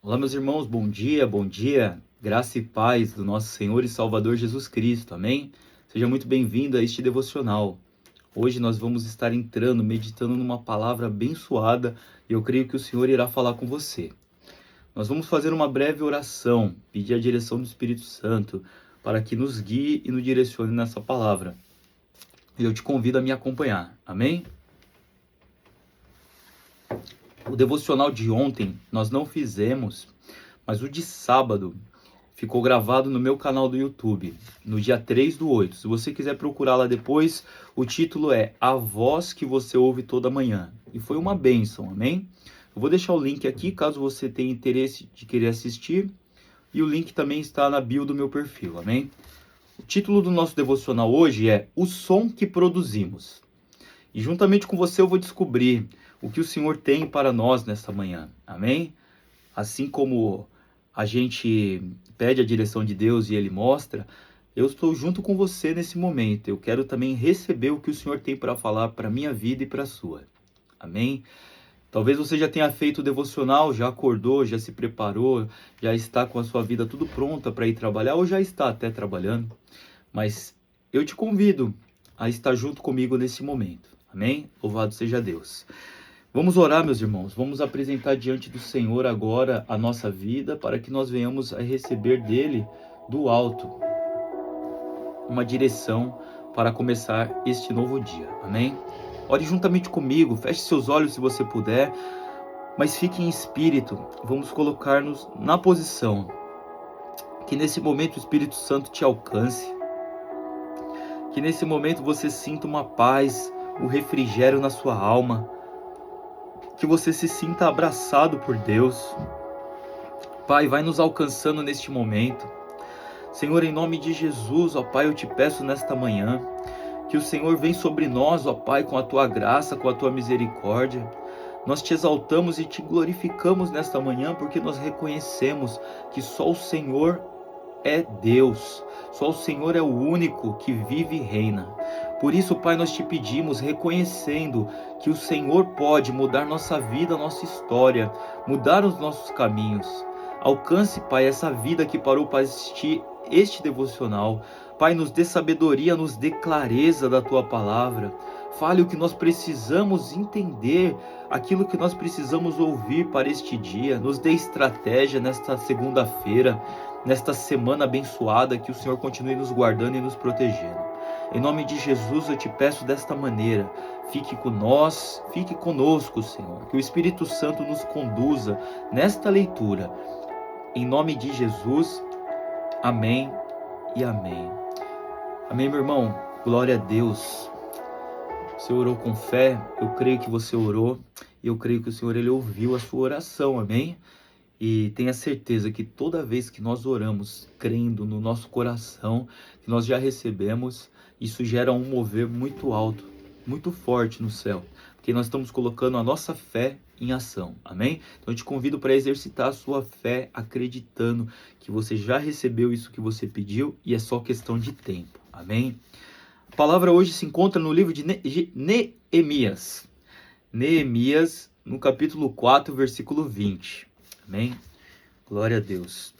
Olá, meus irmãos, bom dia, bom dia. Graça e paz do nosso Senhor e Salvador Jesus Cristo, amém? Seja muito bem-vindo a este devocional. Hoje nós vamos estar entrando, meditando numa palavra abençoada e eu creio que o Senhor irá falar com você. Nós vamos fazer uma breve oração, pedir a direção do Espírito Santo para que nos guie e nos direcione nessa palavra. E eu te convido a me acompanhar, amém? O devocional de ontem nós não fizemos, mas o de sábado ficou gravado no meu canal do YouTube, no dia 3/8. Se você quiser procurar lá depois, o título é A Voz que Você Ouve Toda Manhã. E foi uma bênção, amém? Eu vou deixar o link aqui, caso você tenha interesse de querer assistir. E o link também está na bio do meu perfil, amém? O título do nosso devocional hoje é O Som que Produzimos. E juntamente com você eu vou descobrir o que o Senhor tem para nós nesta manhã, amém? Assim como a gente pede a direção de Deus e Ele mostra, eu estou junto com você nesse momento. Eu quero também receber o que o Senhor tem para falar para a minha vida e para a sua. Amém? Talvez você já tenha feito o devocional, já acordou, já se preparou, já está com a sua vida tudo pronta para ir trabalhar ou já está até trabalhando. Mas eu te convido a estar junto comigo nesse momento. Amém? Louvado seja Deus. Vamos orar, meus irmãos. Vamos apresentar diante do Senhor agora a nossa vida para que nós venhamos a receber dele, do alto, uma direção para começar este novo dia. Amém? Ore juntamente comigo, feche seus olhos se você puder, mas fique em espírito. Vamos colocar-nos na posição que nesse momento o Espírito Santo te alcance, que nesse momento você sinta uma paz, um refrigério na sua alma, que você se sinta abraçado por Deus. Pai, vai nos alcançando neste momento. Senhor, em nome de Jesus, ó Pai, eu te peço nesta manhã que o Senhor venha sobre nós, ó Pai, com a tua graça, com a tua misericórdia. Nós te exaltamos e te glorificamos nesta manhã porque nós reconhecemos que só o Senhor é Deus, só o Senhor é o único que vive e reina. Por isso, Pai, nós te pedimos, reconhecendo que o Senhor pode mudar nossa vida, nossa história, mudar os nossos caminhos. Alcance, Pai, essa vida que parou para assistir este devocional. Pai, nos dê sabedoria, nos dê clareza da Tua palavra. Fale o que nós precisamos entender, aquilo que nós precisamos ouvir para este dia. Nos dê estratégia nesta segunda-feira, nesta semana abençoada, que o Senhor continue nos guardando e nos protegendo. Em nome de Jesus eu te peço desta maneira, fique com nós, fique conosco, Senhor, que o Espírito Santo nos conduza nesta leitura. Em nome de Jesus, amém e amém. Amém, meu irmão, glória a Deus. Você orou com fé, eu creio que você orou, e eu creio que o Senhor ele ouviu a sua oração, amém? E tenha certeza que toda vez que nós oramos, crendo no nosso coração, que nós já recebemos, isso gera um mover muito alto, muito forte no céu, porque nós estamos colocando a nossa fé em ação, amém? Então eu te convido para exercitar a sua fé, acreditando que você já recebeu isso que você pediu e é só questão de tempo, amém? A palavra hoje se encontra no livro de Neemias. Neemias, no capítulo 4, versículo 20. Amém? Glória a Deus.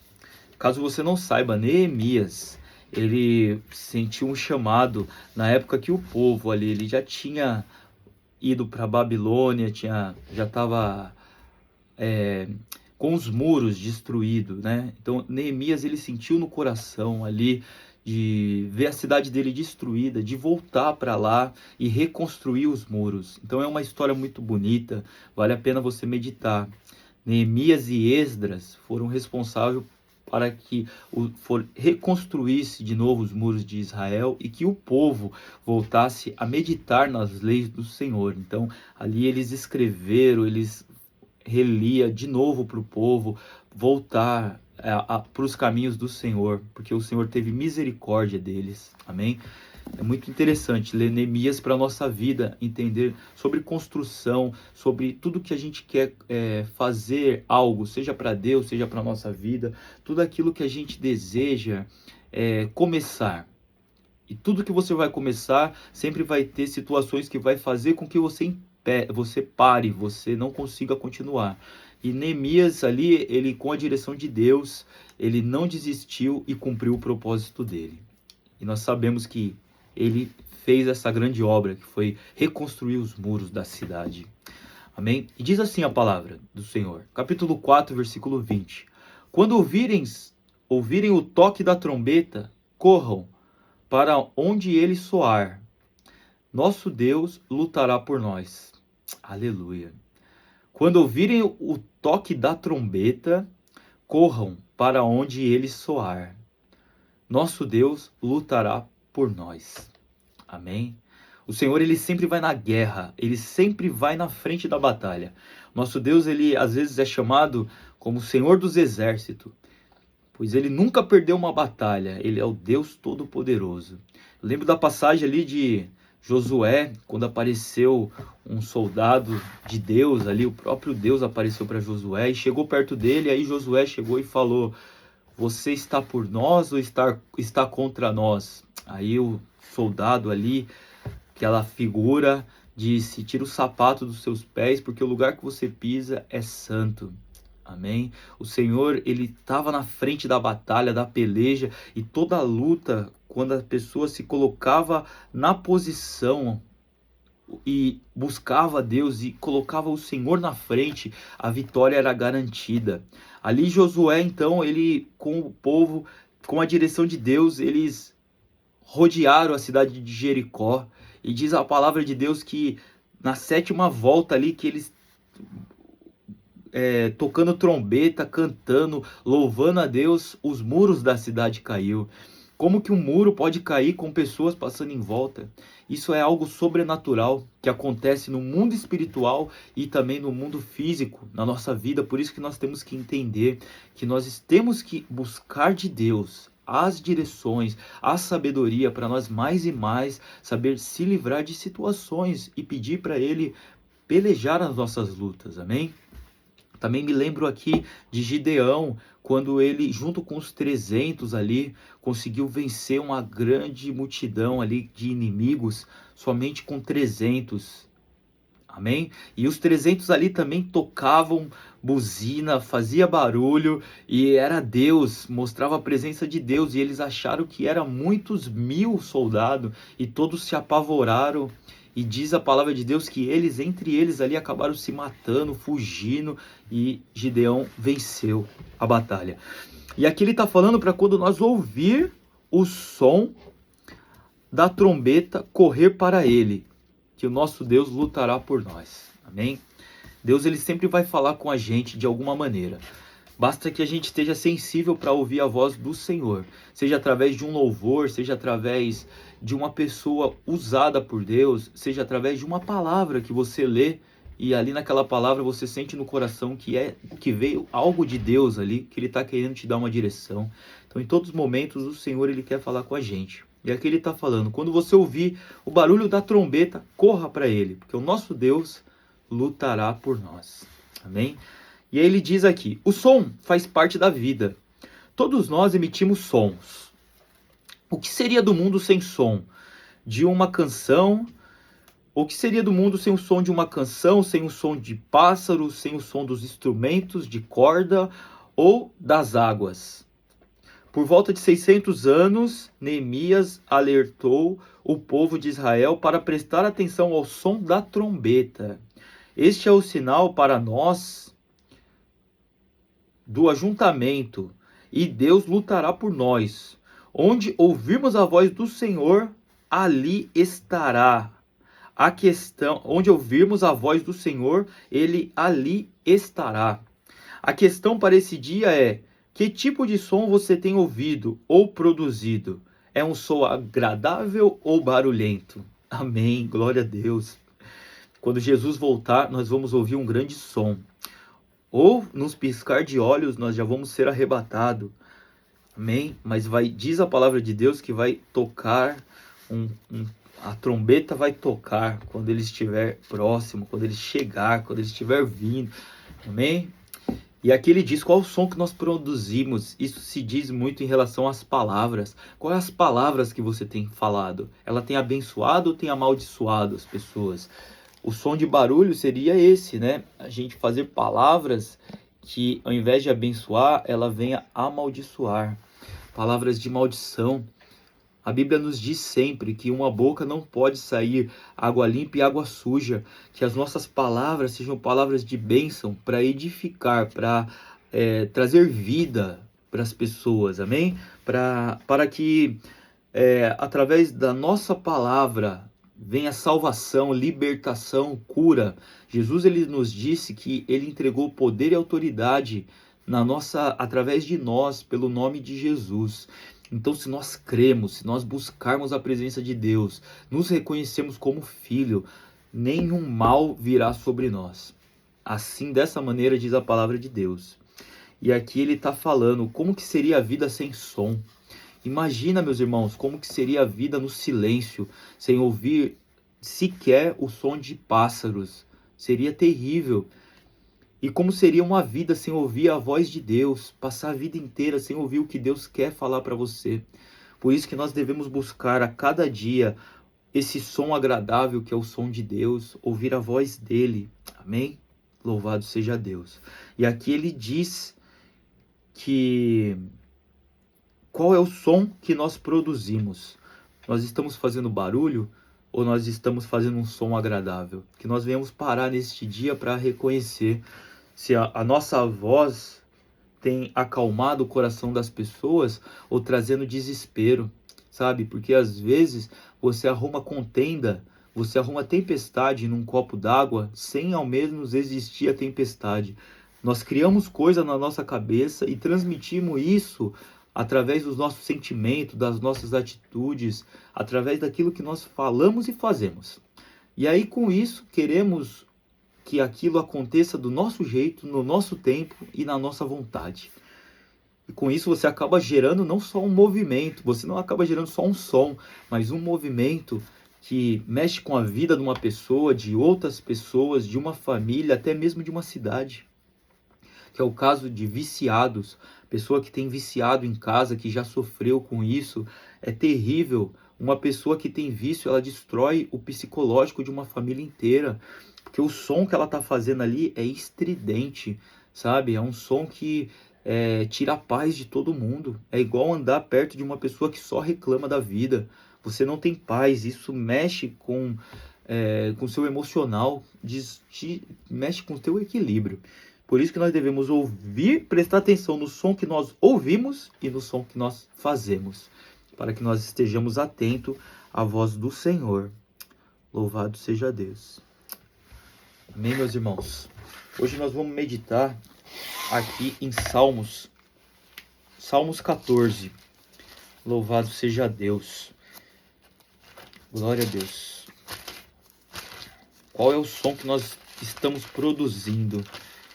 Caso você não saiba, Neemias, ele sentiu um chamado na época que o povo ali, ele já tinha ido para a Babilônia, já estava com os muros destruídos, né? Então Neemias, ele sentiu no coração ali de ver a cidade dele destruída, de voltar para lá e reconstruir os muros. Então é uma história muito bonita, vale a pena você meditar. Neemias e Esdras foram responsáveis para que reconstruísse de novo os muros de Israel e que o povo voltasse a meditar nas leis do Senhor. Então, ali eles escreveram, eles relia de novo para o povo voltar para os caminhos do Senhor, porque o Senhor teve misericórdia deles. Amém? É muito interessante ler Neemias para a nossa vida, entender sobre construção, sobre tudo que a gente quer fazer algo, seja para Deus, seja para a nossa vida, tudo aquilo que a gente deseja começar. E tudo que você vai começar, sempre vai ter situações que vai fazer com que você pare, você não consiga continuar. E Neemias ali, ele com a direção de Deus, ele não desistiu e cumpriu o propósito dele. E nós sabemos que ele fez essa grande obra, que foi reconstruir os muros da cidade. Amém? E diz assim a palavra do Senhor, capítulo 4, versículo 20. Quando ouvirem o toque da trombeta, corram para onde ele soar. Nosso Deus lutará por nós. Aleluia. Quando ouvirem o toque da trombeta, corram para onde ele soar. Nosso Deus lutará por nós. Amém? O Senhor, ele sempre vai na guerra, ele sempre vai na frente da batalha. Nosso Deus, ele às vezes é chamado como o Senhor dos Exércitos, pois ele nunca perdeu uma batalha, ele é o Deus Todo-Poderoso. Eu lembro da passagem ali de Josué, quando apareceu um soldado de Deus ali, o próprio Deus apareceu para Josué e chegou perto dele, aí Josué chegou e falou: você está por nós ou está contra nós? Aí o soldado ali, aquela figura, disse: tira o sapato dos seus pés, porque o lugar que você pisa é santo. Amém? O Senhor, ele estava na frente da batalha, da peleja, e toda a luta, quando a pessoa se colocava na posição e buscava Deus e colocava o Senhor na frente, a vitória era garantida. Ali Josué, então, ele com o povo, com a direção de Deus, eles rodearam a cidade de Jericó. E diz a palavra de Deus que na 7ª volta ali, que eles tocando trombeta, cantando, louvando a Deus, os muros da cidade caiu. Como que um muro pode cair com pessoas passando em volta? Isso é algo sobrenatural que acontece no mundo espiritual e também no mundo físico, na nossa vida. Por isso que nós temos que entender que nós temos que buscar de Deus as direções, a sabedoria, para nós mais e mais saber se livrar de situações e pedir para Ele pelejar as nossas lutas. Amém? Também me lembro aqui de Gideão, quando ele, junto com os 300 ali, conseguiu vencer uma grande multidão ali de inimigos, somente com 300. Amém? E os 300 ali também tocavam buzina, fazia barulho, e era Deus, mostrava a presença de Deus, e eles acharam que eram muitos 1000 soldados, e todos se apavoraram. E diz a palavra de Deus que eles, entre eles ali, acabaram se matando, fugindo, e Gideão venceu a batalha. E aqui ele está falando para quando nós ouvir o som da trombeta, correr para ele, que o nosso Deus lutará por nós. Amém? Deus, ele sempre vai falar com a gente de alguma maneira. Basta que a gente esteja sensível para ouvir a voz do Senhor, seja através de um louvor, seja através de uma pessoa usada por Deus, seja através de uma palavra que você lê e ali naquela palavra você sente no coração que veio algo de Deus ali, que Ele está querendo te dar uma direção. Então, em todos os momentos, o Senhor, Ele quer falar com a gente. E aqui Ele está falando: quando você ouvir o barulho da trombeta, corra para Ele, porque o nosso Deus lutará por nós. Amém? E aí ele diz aqui: o som faz parte da vida. Todos nós emitimos sons. O que seria do mundo sem som? De uma canção? O que seria do mundo sem o som de uma canção, sem o som de pássaros, sem o som dos instrumentos de corda ou das águas? Por volta de 600 anos, Neemias alertou o povo de Israel para prestar atenção ao som da trombeta. Este é o sinal para nós do ajuntamento, e Deus lutará por nós. Onde ouvirmos a voz do Senhor, ali estará. A questão, onde ouvirmos a voz do Senhor, Ele ali estará. A questão para esse dia é: que tipo de som você tem ouvido ou produzido? É um som agradável ou barulhento? Amém, glória a Deus. Quando Jesus voltar, nós vamos ouvir um grande som. Ou nos piscar de olhos nós já vamos ser arrebatados. Amém? Mas diz a palavra de Deus que vai tocar, a trombeta vai tocar quando ele estiver próximo, quando ele chegar, quando ele estiver vindo. Amém? E aqui ele diz qual o som que nós produzimos. Isso se diz muito em relação às palavras. Quais as palavras que você tem falado? Ela tem abençoado ou tem amaldiçoado as pessoas? O som de barulho seria esse, né? A gente fazer palavras que, ao invés de abençoar, ela venha amaldiçoar. Palavras de maldição. A Bíblia nos diz sempre que uma boca não pode sair água limpa e água suja. Que as nossas palavras sejam palavras de bênção para edificar, para trazer vida para as pessoas, amém? Para que através da nossa palavra venha salvação, libertação, cura. Jesus, ele nos disse que ele entregou poder e autoridade através de nós, pelo nome de Jesus. Então, se nós cremos, se nós buscarmos a presença de Deus, nos reconhecemos como filho, nenhum mal virá sobre nós. Assim, dessa maneira, diz a palavra de Deus. E aqui ele está falando como que seria a vida sem som. Imagina, meus irmãos, como que seria a vida no silêncio, sem ouvir sequer o som de pássaros. Seria terrível. E como seria uma vida sem ouvir a voz de Deus, passar a vida inteira sem ouvir o que Deus quer falar para você. Por isso que nós devemos buscar a cada dia esse som agradável que é o som de Deus, ouvir a voz dele. Amém? Louvado seja Deus. E aqui ele diz que qual é o som que nós produzimos? Nós estamos fazendo barulho ou nós estamos fazendo um som agradável? Que nós venhamos parar neste dia para reconhecer se a nossa voz tem acalmado o coração das pessoas ou trazendo desespero, sabe? Porque às vezes você arruma contenda, você arruma tempestade num copo d'água sem ao menos existir a tempestade. Nós criamos coisa na nossa cabeça e transmitimos isso através dos nossos sentimentos, das nossas atitudes, através daquilo que nós falamos e fazemos. E aí com isso queremos que aquilo aconteça do nosso jeito, no nosso tempo e na nossa vontade. E com isso você acaba gerando não só um movimento, você não acaba gerando só um som, mas um movimento que mexe com a vida de uma pessoa, de outras pessoas, de uma família, até mesmo de uma cidade. Que é o caso de viciados, pessoa que tem viciado em casa, que já sofreu com isso, é terrível. Uma pessoa que tem vício, ela destrói o psicológico de uma família inteira, porque o som que ela está fazendo ali é estridente, sabe? É um som que tira a paz de todo mundo. É igual andar perto de uma pessoa que só reclama da vida. Você não tem paz, isso mexe com o seu emocional, mexe com o seu equilíbrio. Por isso que nós devemos ouvir, prestar atenção no som que nós ouvimos e no som que nós fazemos, para que nós estejamos atentos à voz do Senhor. Louvado seja Deus. Amém, meus irmãos? Hoje nós vamos meditar aqui em Salmos 14. Louvado seja Deus. Glória a Deus. Qual é o som que nós estamos produzindo?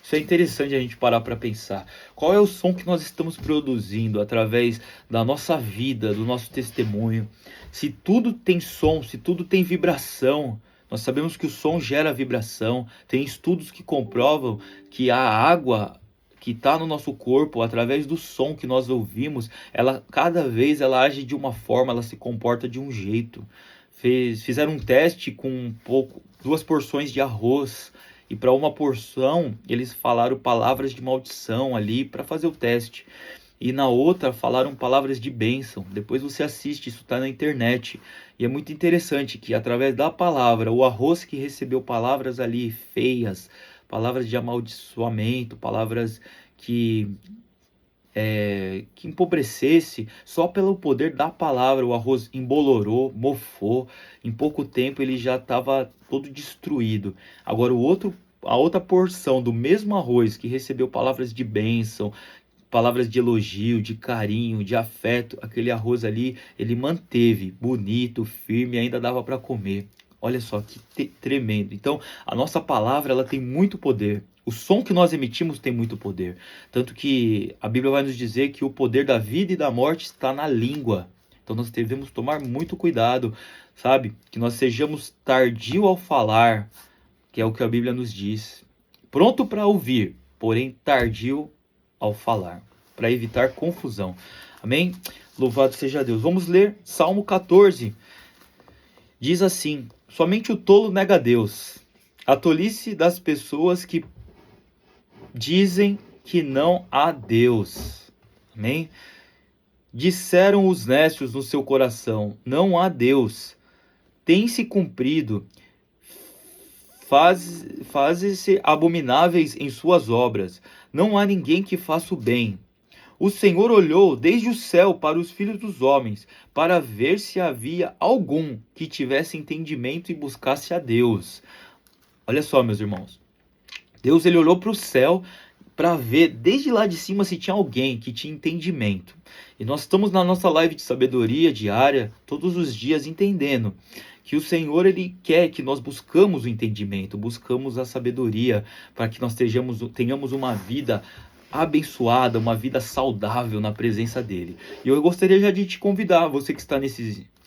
Isso é interessante a gente parar para pensar. Qual é o som que nós estamos produzindo através da nossa vida, do nosso testemunho? Se tudo tem som, se tudo tem vibração, nós sabemos que o som gera vibração. Tem estudos que comprovam que a água que está no nosso corpo, através do som que nós ouvimos, cada vez ela age de uma forma, ela se comporta de um jeito. Fizeram um teste com 2 porções de arroz. E para uma porção, eles falaram palavras de maldição ali para fazer o teste. E na outra, falaram palavras de bênção. Depois você assiste, isso está na internet. E é muito interessante que através da palavra, o arroz que recebeu palavras ali feias, palavras de amaldiçoamento, palavras que empobrecesse, só pelo poder da palavra, o arroz embolorou, mofou. Em pouco tempo ele já estava todo destruído. Agora a outra porção do mesmo arroz que recebeu palavras de bênção, palavras de elogio, de carinho, de afeto, aquele arroz ali, ele manteve bonito, firme, ainda dava para comer. Olha só que tremendo. Então, a nossa palavra, ela tem muito poder. O som que nós emitimos tem muito poder. Tanto que a Bíblia vai nos dizer que o poder da vida e da morte está na língua. Então, nós devemos tomar muito cuidado, sabe? Que nós sejamos tardio ao falar, que é o que a Bíblia nos diz. Pronto para ouvir, porém tardio ao falar, para evitar confusão. Amém? Louvado seja Deus. Vamos ler Salmo 14. Diz assim: somente o tolo nega a Deus, A tolice das pessoas que dizem que não há Deus. Amém? Disseram os necios no seu coração: não há Deus. Tem-se cumprido, fazem-se abomináveis em suas obras. Não há ninguém que faça o bem. O Senhor olhou desde o céu para os filhos dos homens, para ver se havia algum que tivesse entendimento e buscasse a Deus. Olha só, meus irmãos. Deus, ele olhou para o céu para ver desde lá de cima se tinha alguém que tinha entendimento. E nós estamos na nossa live de sabedoria diária, todos os dias, entendendo que o Senhor, ele quer que nós buscamos o entendimento, buscamos a sabedoria, para que nós tenhamos uma vida abençoada, uma vida saudável na presença dele. E eu gostaria já de te convidar, você que está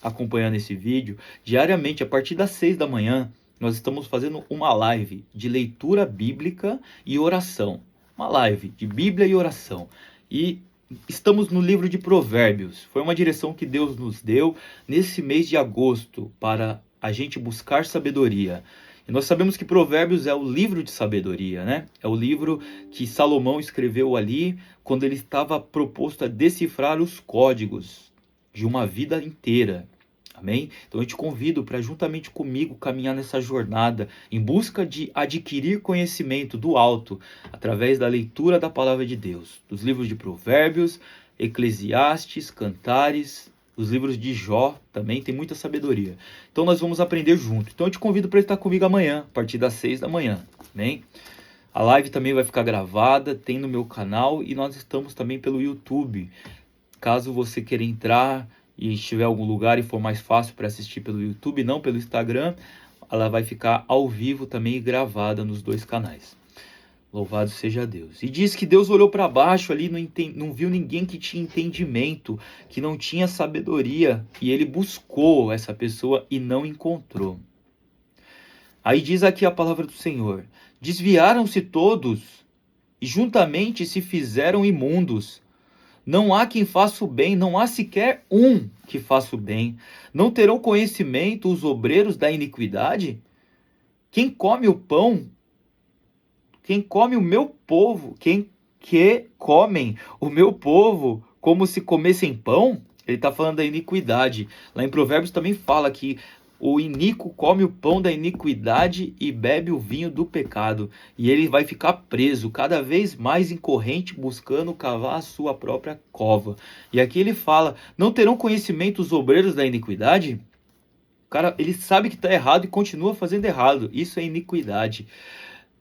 acompanhando esse vídeo, diariamente, a partir das 6 da manhã, nós estamos fazendo uma live de leitura bíblica e oração. Uma live de Bíblia e oração. E estamos no livro de Provérbios. Foi uma direção que Deus nos deu nesse mês de agosto para a gente buscar sabedoria. E nós sabemos que Provérbios é o livro de sabedoria, né? É o livro que Salomão escreveu ali quando ele estava proposto a decifrar os códigos de uma vida inteira. Amém? Então eu te convido para juntamente comigo caminhar nessa jornada em busca de adquirir conhecimento do alto através da leitura da palavra de Deus, dos livros de Provérbios, Eclesiastes, Cantares, os livros de Jó também tem muita sabedoria. Então nós vamos aprender junto. Então eu te convido para estar comigo amanhã, a partir das 6 da manhã. Amém? A live também vai ficar gravada, tem no meu canal e nós estamos também pelo YouTube. Caso você queira entrar e estiver em algum lugar e for mais fácil para assistir pelo YouTube, não pelo Instagram, ela vai ficar ao vivo também gravada nos dois canais. Louvado seja Deus. E diz que Deus olhou para baixo ali, não viu ninguém que tinha entendimento, que não tinha sabedoria, e ele buscou essa pessoa e não encontrou. Aí diz aqui a palavra do Senhor: desviaram-se todos e juntamente se fizeram imundos. Não há quem faça o bem, não há sequer um que faça o bem. Não terão conhecimento os obreiros da iniquidade? Quem come o pão, quem come o meu povo, que comem o meu povo como se comessem pão? Ele está falando da iniquidade. Lá em Provérbios também fala que o iníquo come o pão da iniquidade e bebe o vinho do pecado. E ele vai ficar preso, cada vez mais em corrente, buscando cavar a sua própria cova. E aqui ele fala: não terão conhecimento os obreiros da iniquidade? O cara, ele sabe que está errado e continua fazendo errado. Isso é iniquidade.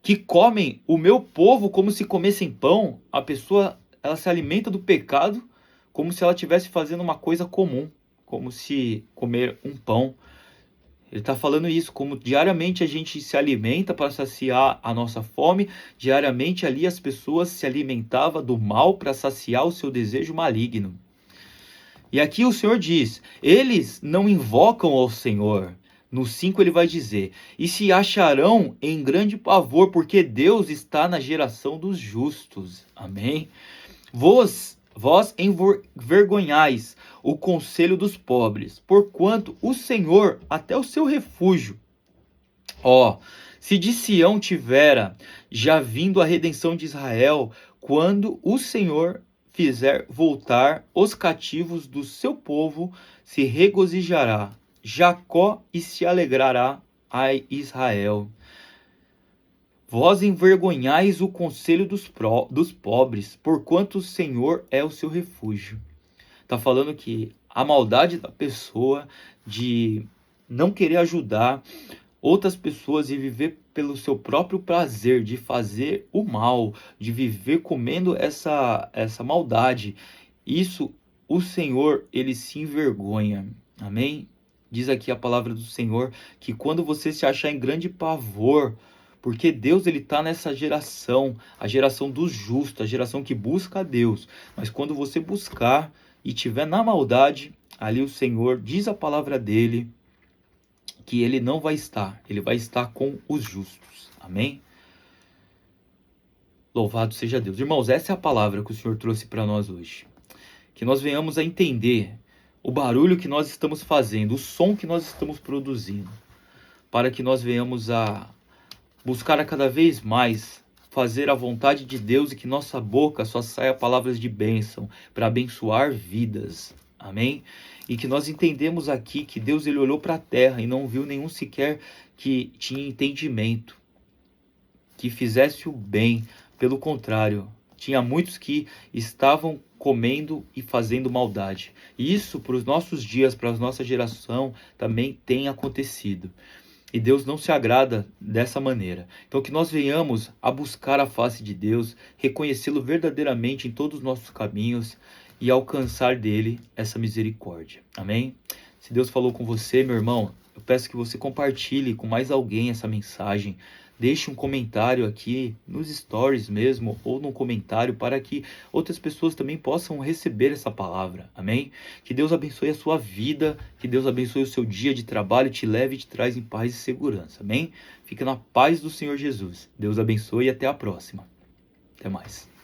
Que comem o meu povo como se comessem pão. A pessoa, ela se alimenta do pecado como se ela estivesse fazendo uma coisa comum, como se comer um pão. Ele está falando isso, como diariamente a gente se alimenta para saciar a nossa fome, diariamente ali as pessoas se alimentavam do mal para saciar o seu desejo maligno. E aqui o Senhor diz, eles não invocam ao Senhor. No 5 ele vai dizer, e se acharão em grande pavor, porque Deus está na geração dos justos. Amém? Vós envergonhais o conselho dos pobres, porquanto o Senhor até o seu refúgio. Se de Sião tivera já vindo a redenção de Israel, quando o Senhor fizer voltar os cativos do seu povo, se regozijará Jacó e se alegrará a Israel. Vós envergonhais o conselho dos pobres, porquanto o Senhor é o seu refúgio. Está falando que a maldade da pessoa de não querer ajudar outras pessoas e viver pelo seu próprio prazer, de fazer o mal, de viver comendo essa maldade. Isso, o Senhor, ele se envergonha. Amém? Diz aqui a palavra do Senhor que quando você se achar em grande pavor, porque Deus ele está nessa geração, a geração dos justos, a geração que busca a Deus. Mas quando você buscar e estiver na maldade, ali o Senhor diz a palavra dele que ele não vai estar, ele vai estar com os justos. Amém? Louvado seja Deus. Irmãos, essa é a palavra que o Senhor trouxe para nós hoje. Que nós venhamos a entender o barulho que nós estamos fazendo, o som que nós estamos produzindo, para que nós venhamos a buscar a cada vez mais fazer a vontade de Deus e que nossa boca só saia palavras de bênção para abençoar vidas. Amém? E que nós entendemos aqui que Deus ele olhou para a terra e não viu nenhum sequer que tinha entendimento, que fizesse o bem. Pelo contrário, tinha muitos que estavam comendo e fazendo maldade. E isso para os nossos dias, para a nossa geração, também tem acontecido. E Deus não se agrada dessa maneira. Então que nós venhamos a buscar a face de Deus, reconhecê-lo verdadeiramente em todos os nossos caminhos e alcançar dele essa misericórdia. Amém? Se Deus falou com você, meu irmão, eu peço que você compartilhe com mais alguém essa mensagem. Deixe um comentário aqui nos stories mesmo, ou num comentário, para que outras pessoas também possam receber essa palavra. Amém? Que Deus abençoe a sua vida, que Deus abençoe o seu dia de trabalho, te leve e te traz em paz e segurança. Amém? Fica na paz do Senhor Jesus. Deus abençoe e até a próxima. Até mais.